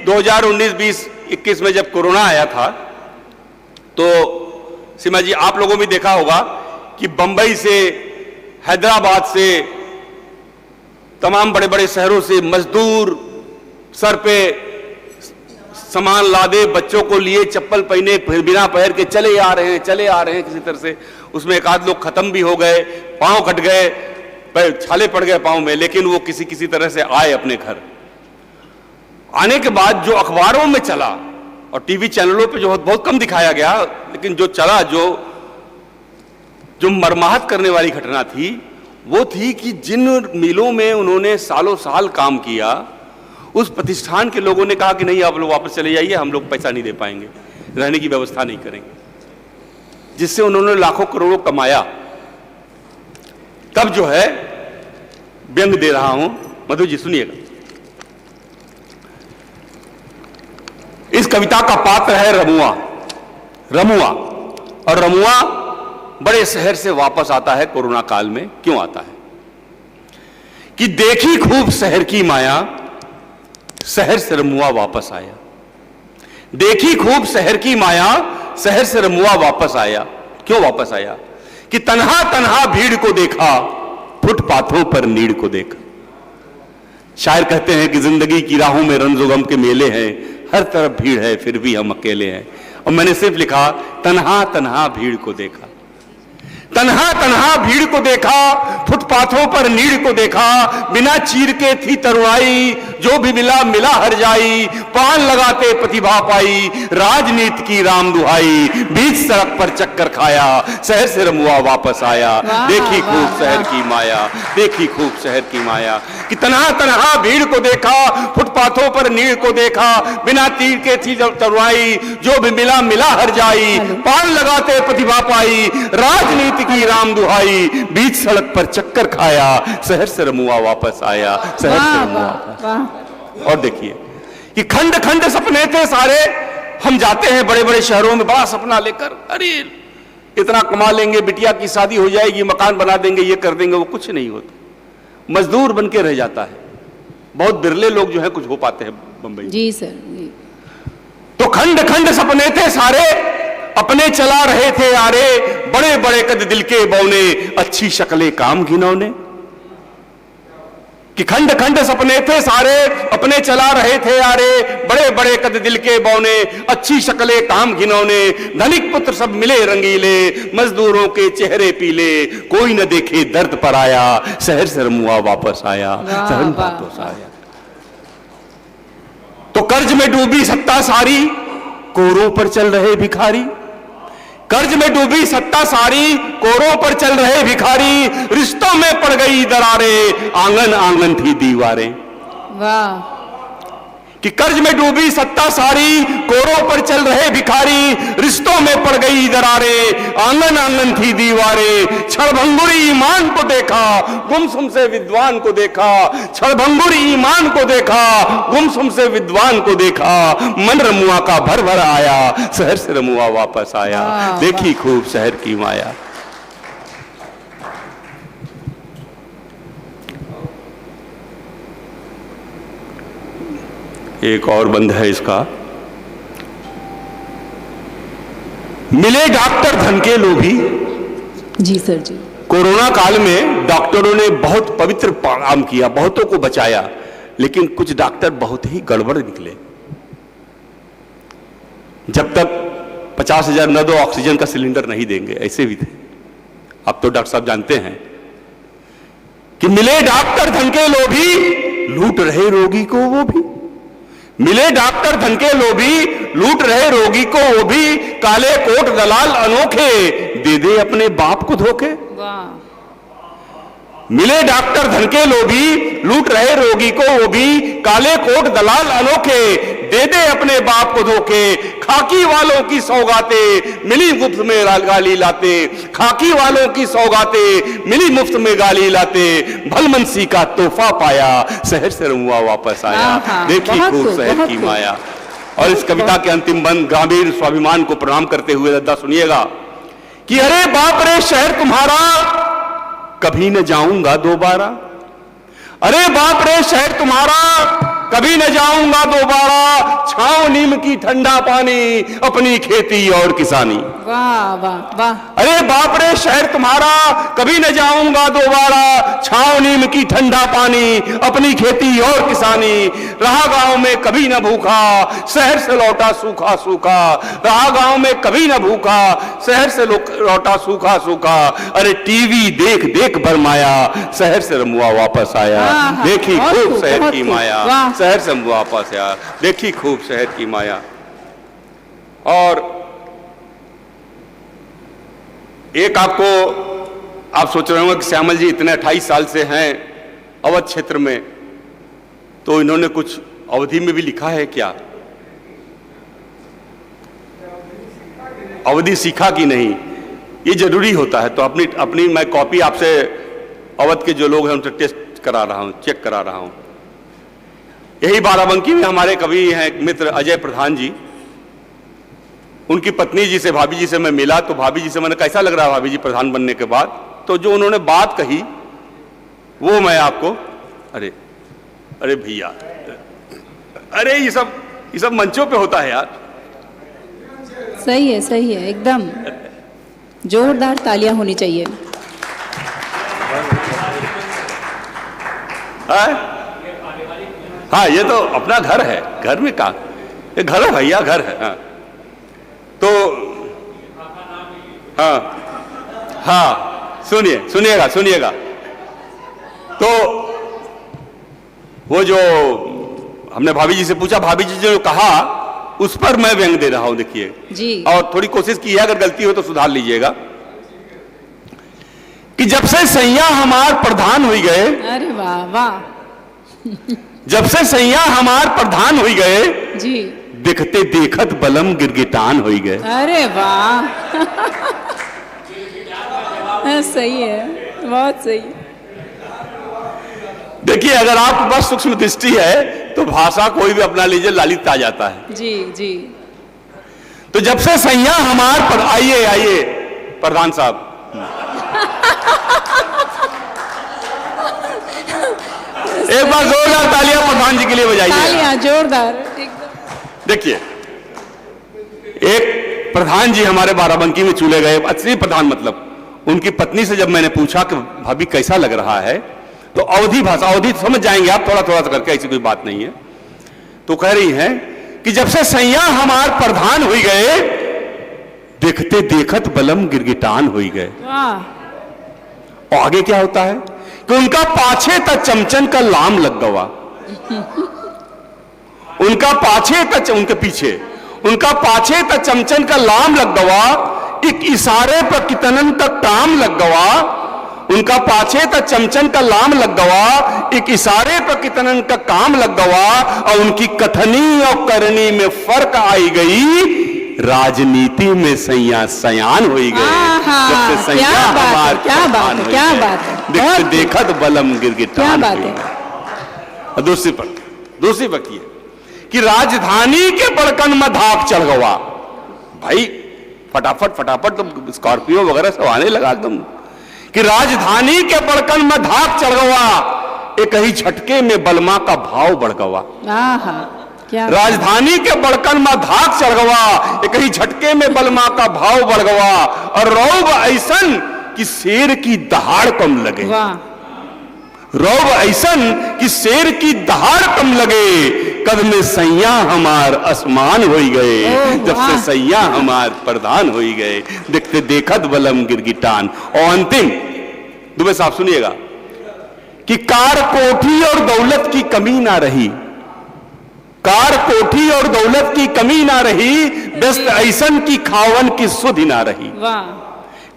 2019-20-21 में जब कोरोना आया था तो सीमा जी आप लोगों ने देखा होगा कि बंबई से, हैदराबाद से, तमाम बड़े बड़े शहरों से मजदूर सर पे सामान लादे, बच्चों को लिए, चप्पल पहने, फिर बिना पैर के चले आ रहे हैं किसी तरह से। उसमें एक आध लोग खत्म भी हो गए, पांव कट गए, छाले पड़ गए पांव में, लेकिन वो किसी तरह से आए अपने घर। आने के बाद जो अखबारों में चला और टीवी चैनलों पे जो बहुत कम दिखाया गया, लेकिन जो चला, जो मर्माहत करने वाली घटना थी वो थी कि जिन मिलों में उन्होंने सालों साल काम किया, उस प्रतिष्ठान के लोगों ने कहा कि नहीं, आप लोग वापस चले जाइए, हम लोग पैसा नहीं दे पाएंगे, रहने की व्यवस्था नहीं करेंगे, जिससे उन्होंने लाखों करोड़ों कमाया। तब जो है व्यंग दे रहा हूं, मधु जी सुनिएगा। इस कविता का पात्र है रमुआ, और रमुआ बड़े शहर से वापस आता है कोरोना काल में। क्यों आता है? कि देखी खूब शहर की माया, शहर से रमुआ वापस आया। देखी खूब शहर की माया, शहर से रमुआ वापस आया। क्यों वापस आया? कि तन्हा तन्हा भीड़ को देखा, फुटपाथों पर नीड़ को देखा। शायर कहते हैं कि जिंदगी की राहों में रंजो गम के मेले हैं, हर तरफ भीड़ है फिर भी हम अकेले हैं। और मैंने सिर्फ लिखा तन्हा तन्हा भीड़ को देखा, तन्हा तन्हा भीड़ को देखा, फुटपाथों पर नीड़ को देखा। बिना चीर के थी तरुणाई, जो भी मिला मिला हर जाई। पान लगाते प्रतिभा पाई, राजनीति की राम दुहाई। बीच सड़क पर चक्कर खाया, शहर से रमुआ वापस आया। देखी खूब शहर की माया, देखी खूब शहर की माया। कि तन्हा तन्हा भीड़ को देखा, फुटपाथों पर नीड़ को देखा। बिना तीर के थी तरुणाई, जो भी मिला मिला हर जाई। पान लगाते प्रतिभा पाई, राजनीति की राम दुहाई। बीच सड़क पर चक्कर खाया, शहर से रमुआ वापस आया, शहर से रमुआ। और देखिए कि खंड खंड सपने थे सारे, हम जाते हैं बड़े बड़े शहरों में बड़ा सपना लेकर, अरे इतना कमा लेंगे, बिटिया की शादी हो जाएगी, मकान बना देंगे, ये कर देंगे। वो कुछ नहीं होता, मजदूर बन के रह जाता है। बहुत बिरले लोग जो है कुछ हो पाते हैं बंबई। जी सर जी। तो खंड खंड सपने थे सारे, अपने चला रहे थे यारे। बड़े बड़े कद दिल के बौने, अच्छी शक्लें काम घिनौने। कि खंड खंड सपने थे सारे, अपने चला रहे थे यारे। बड़े बड़े कद दिल के बौने, अच्छी शक्लें काम घिनौने। धनिक पुत्र सब मिले रंगीले, मजदूरों के चेहरे पीले। कोई न देखे दर्द पर आया, शहर से रमुआ वापस आया, शहर वापस आया। तो कर्ज में डूबी सत्ता सारी, कोरों पर चल रहे भिखारी। कर्ज में डूबी सत्ता सारी, कोरों पर चल रहे भिखारी। रिश्तों में पड़ गई दरारें, आंगन आंगन थी दीवारें। वाह। कि कर्ज में डूबी सत्ता सारी, कोरों पर चल रहे भिखारी। रिश्तों में पड़ गई दरारें, आंगन आंगन थी दीवारें। क्षणभंगुर ईमान को देखा, गुमसुम से विद्वान को देखा। क्षणभंगुर ईमान को देखा, गुमसुम से विद्वान को देखा। मन रमुआ का भर भर आया, शहर से रमुआ वापस आया। देखी खूब शहर की माया। एक और बंद है इसका। मिले डॉक्टर धन के लोभी। जी सर जी। कोरोना काल में डॉक्टरों ने बहुत पवित्र काम किया, बहुतों को बचाया, लेकिन कुछ डॉक्टर बहुत ही गड़बड़ निकले। जब तक 50,000 न दो ऑक्सीजन का सिलेंडर नहीं देंगे, ऐसे भी थे। अब तो डॉक्टर साहब जानते हैं कि मिले डॉक्टर धन के लोभी, लूट रहे रोगी को वो भी। मिले डॉक्टर धन के लोभी, लूट रहे रोगी को वो भी। काले कोट दलाल अनोखे, दे दे अपने बाप को धोखे। मिले डॉक्टर धन के लोभी, लूट रहे रोगी को वो भी। काले कोट दलाल अनोखे, दे दे अपने बाप को धोखे। खाकी वालों की सौगातें मिली मुफ्त में गाली लाते। खाकी वालों की सौगातें मिली मुफ्त में गाली लाते। भलमनसी का तोहफा पाया, शहर से रमुआ वापस आया। देखी खूब शहर की माया। और इस कविता के अंतिम बंद ग्रामीण स्वाभिमान को प्रणाम करते हुए दादा सुनिएगा कि अरे बाप रे शहर तुम्हारा, कभी न जाऊंगा दोबारा। अरे बाप रे शहर तुम्हारा, कभी न जाऊंगा दोबारा। छाँव नीम की ठंडा पानी, अपनी खेती और किसानी। वाह वाह वाह। अरे बाप रे शहर तुम्हारा, कभी न जाऊंगा दोबारा, छाँव नीम की ठंडा पानी, अपनी खेती और किसानी। रहा गांव में कभी न भूखा, शहर से लौटा सूखा सूखा, रहा गांव में कभी न भूखा, शहर से लौटा सूखा सूखा। अरे टीवी देख देख भरमाया, शहर से रमुआ वापस आया, देखी खूब शहर की माया, शहर से वापस आया, देखी खूब शहर की माया। और एक आपको, आप सोच रहे होंगे कि श्यामल जी इतने 28 साल से हैं अवध क्षेत्र में, तो इन्होंने कुछ अवधि में भी लिखा है क्या? अवधि सीखा कि नहीं, ये जरूरी होता है। तो अपनी मैं कॉपी आपसे अवध के जो लोग हैं उनसे टेस्ट करा रहा हूं, चेक करा रहा हूं। यही बाराबंकी में हमारे कवि हैं एक मित्र अजय प्रधान जी, उनकी पत्नी जी से, भाभी जी से मैं मिला, तो भाभी जी से मैंने कैसा लग रहा है भाभी जी प्रधान बनने के बाद, तो जो उन्होंने बात कही वो मैं आपको, अरे भैया, अरे ये सब मंचों पे होता है यार। सही है एकदम, जोरदार तालियां होनी चाहिए। हाँ ये तो अपना घर है, घर में का ये घर है भैया, घर है। हाँ तो हाँ सुनिएगा। तो वो जो हमने भाभी जी से पूछा, भाभी जी जो कहा उस पर मैं व्यंग दे रहा हूं, देखिए जी। और थोड़ी कोशिश की है, अगर गलती हो तो सुधार लीजिएगा। कि जब से सैया हमार प्रधान हुई गए, अरे वाह वाह, जब से सैया हमार प्रधान हुई गए जी, देखते देखत बलम गिरगिटान हुई गए। अरे वाह सही है, बहुत सही। देखिए अगर आपके पास सूक्ष्म दृष्टि है तो भाषा कोई भी अपना लीजिए, लालित आ जाता है। जी जी। तो जब से सैया हमार पर, आइए प्रधान साहब, एक बार जोरदार तालियां प्रधान जी के लिए बजाइए। तालियां जोरदार। देखिए एक प्रधान जी हमारे बाराबंकी में चुने गए, असली प्रधान मतलब, उनकी पत्नी से जब मैंने पूछा कि भाभी कैसा लग रहा है, तो अवधि भाषा, अवधि समझ जाएंगे आप थोड़ा थोड़ा करके, ऐसी कोई बात नहीं है। तो कह रही हैं कि जब से सैया हमार प्रधान हुई गए देखते देखत बलम गिरगिटान हुई गए। और आगे क्या होता है कि उनका पाछे तक चमचन का लाम लग गवा, उनका पाछे तक, उनके पीछे उनका पाछे तक चमचन का लाम लग गवा, एक इशारे पर कितनन तक काम लग गवा, उनका पाछे तक चमचन का लाम लग गवा, एक इशारे पर कितनन का काम लग गवा। और उनकी कथनी और करनी में फर्क आई गई, राजनीति में सैया सयान हो गए। जब से सैया हमार क्या बात है, देखत बलम गिरगिटान क्या बात है। दूसरी बात ये कि राजधानी के बड़कन में धाक चढ़ गवा, भाई फटाफट तो स्कॉर्पियो वगैरह सब आने लगा एकदम, कि राजधानी के बड़कन में धाक चढ़ गवा, एक ही झटके में बलमा का भाव बढ़ गवा। राजधानी के बड़कन में धाक चढ़ गवा, एक ही झटके में बलमा का भाव बढ़ गवा। और रौब ऐसन कि शेर की दहाड़ कम लगे, रौब ऐसन कि शेर की दहाड़ कम लगे, कद में सैया हमार आसमान हो गए। जब से सैया हमार प्रधान हो गए देखते देखत बलम गिरगिटान। और अंतिम दुबे साहब सुनिएगा कि कार कोठी और दौलत की कमी ना रही, कार कोठी और दौलत की कमी ना रही, दस्त ऐसन की खावन की सुध ना रही।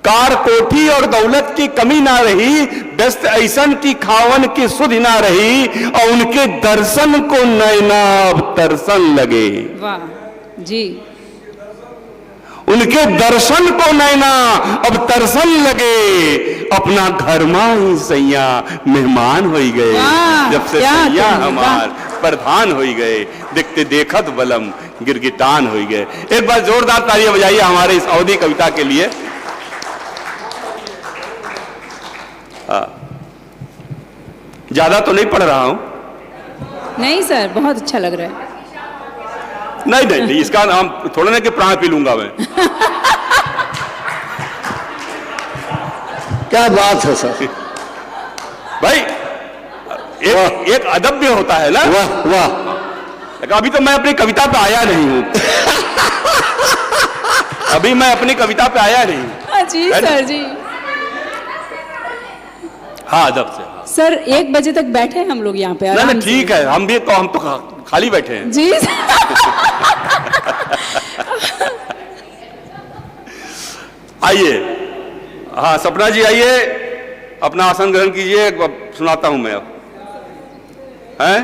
कार कोठी और दौलत की कमी ना रही, दस्त ऐसन की खावन की सुध ना रही। और उनके दर्शन को नैना अब तरसन लगे। वाह जी। उनके दर्शन को नैना अब तरसन लगे, अपना घर में ही सैया मेहमान हो गए। जब से सैया हमार प्रधान हो गए देखते देखत बलम गिरगिटान हो गए। एक बार जोरदार तालियां बजाइए हमारे इस अवधि कविता के लिए। ज्यादा तो नहीं पढ़ रहा हूं? नहीं सर, बहुत अच्छा लग रहा है। नहीं नहीं नहीं, इसका नाम थोड़ा ना कि प्राण पी लूंगा मैं। क्या बात है सर, भाई एक अदब भी होता है ना। वाह वाह। लेकिन अभी तो मैं अपनी कविता पे आया नहीं हूं। अभी मैं अपनी कविता पे आया नहीं हूं। जी है ना? सर जी। हाँ अदब से। सर 1 बजे तक बैठे हैं हम लोग यहाँ पे ना आराम से। ठीक है, हम तो खाली बैठे हैं। जी आइए, हाँ सपना जी आइए, अपना आसन ग्रहण कीजिए, सुनाता हूं मैं अब। हैं